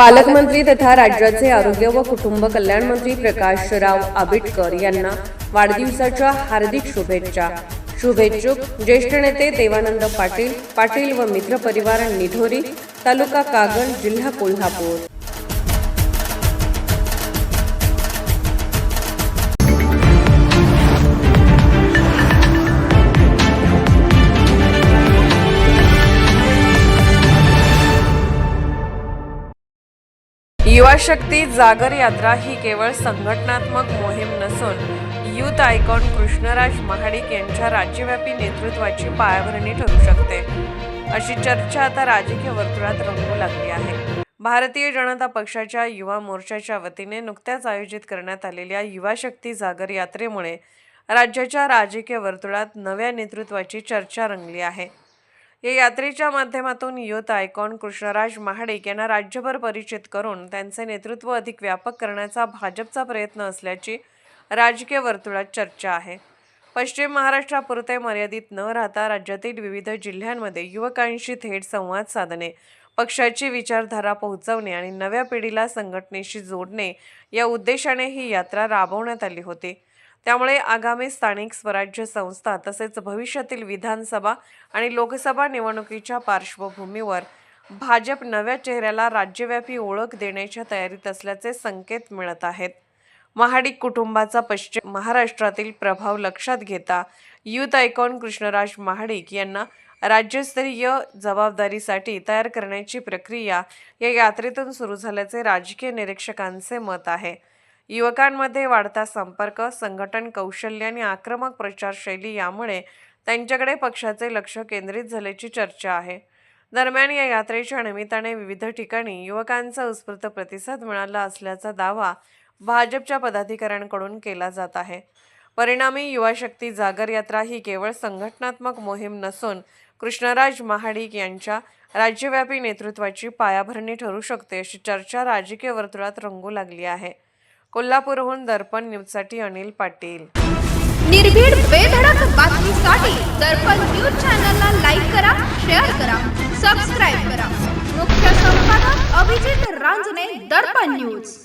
पालकमंत्री तथा राज्याचे आरोग्य व कुटुंब कल्याण मंत्री प्रकाशराव आबिटकर यांना वाढदिवसाच्या हार्दिक शुभेच्छा. शुभेच्छुक ज्येष्ठ नेते देवानंद पाटील व मित्र परिवार निढोरी, तालुका कागल, जिल्हा कोल्हापूर. युवा शक्ती जागर यात्रा ही केवळ संघटनात्मक मोहीम नसून यूथ आयकॉन कृष्णराज महाडिक यांच्या राज्यव्यापी नेतृत्वाची पायाभरणी ठरू शकते, अशी चर्चा आता राजकीय वर्तुळात रंगू लागली आहे. भारतीय जनता पक्षाच्या युवा मोर्चाच्या वतीने नुकत्याच आयोजित करण्यात आलेल्या युवा शक्ती जागर यात्रेमुळे राज्याच्या राजकीय वर्तुळात नव्या नेतृत्वाची चर्चा रंगली आहे. या यात्रेच्या माध्यमातून यूथ आयकॉन कृष्णराज महाडिक यांना राज्यभर परिचित करून त्यांचे नेतृत्व अधिक व्यापक करण्याचा भाजपचा प्रयत्न असल्याची राजकीय वर्तुळात चर्चा आहे. पश्चिम महाराष्ट्रापुरते मर्यादित न राहता राज्यातील विविध जिल्ह्यांमध्ये युवकांशी थेट संवाद साधणे, पक्षाची विचारधारा पोहोचवणे आणि नव्या पिढीला संघटनेशी जोडणे या उद्देशाने ही यात्रा राबवण्यात आली होती. त्यामुळे आगामी स्थानिक स्वराज्य संस्था तसेच भविष्यातील विधानसभा आणि लोकसभा निवडणुकीच्या पार्श्वभूमीवर भाजप नव्या चेहऱ्याला राज्यव्यापी ओळख देण्याच्या तयारीत असल्याचे संकेत मिळत आहेत. महाडिक कुटुंबाचा पश्चिम महाराष्ट्रातील प्रभाव लक्षात घेता यूथ आयकॉन कृष्णराज महाडिक यांना राज्यस्तरीय जबाबदारीसाठी तयार करण्याची प्रक्रिया या यात्रेतून सुरू झाल्याचे राजकीय निरीक्षकांचे मत आहे. युवकांमध्ये वाढता संपर्क, संघटन कौशल्य आणि आक्रमक प्रचारशैली यामुळे त्यांच्याकडे पक्षाचे लक्ष केंद्रित झाल्याची चर्चा आहे. दरम्यान या यात्रेच्या निमित्ताने विविध ठिकाणी युवकांचा उत्स्फूर्त प्रतिसाद मिळाला असल्याचा दावा भाजपच्या पदाधिकाऱ्यांकडून केला जात आहे. परिणामी युवा शक्ती जागर यात्रा ही केवळ संघटनात्मक मोहीम नसून कृष्णराज महाडिक यांच्या राज्यव्यापी नेतृत्वाची पायाभरणी ठरू शकते, अशी चर्चा राजकीय वर्तुळात रंगू लागली आहे. कोल्हापूरहून दर्पण न्यूजसाठी अनिल पाटील. निर्भीड बेधडक बातमीसाठी दर्पण न्यूज चॅनलला लाईक करा, शेअर करा, सबस्क्राईब करा. मुख्य संपादक अभिजित रांजणे, दर्पण न्यूज.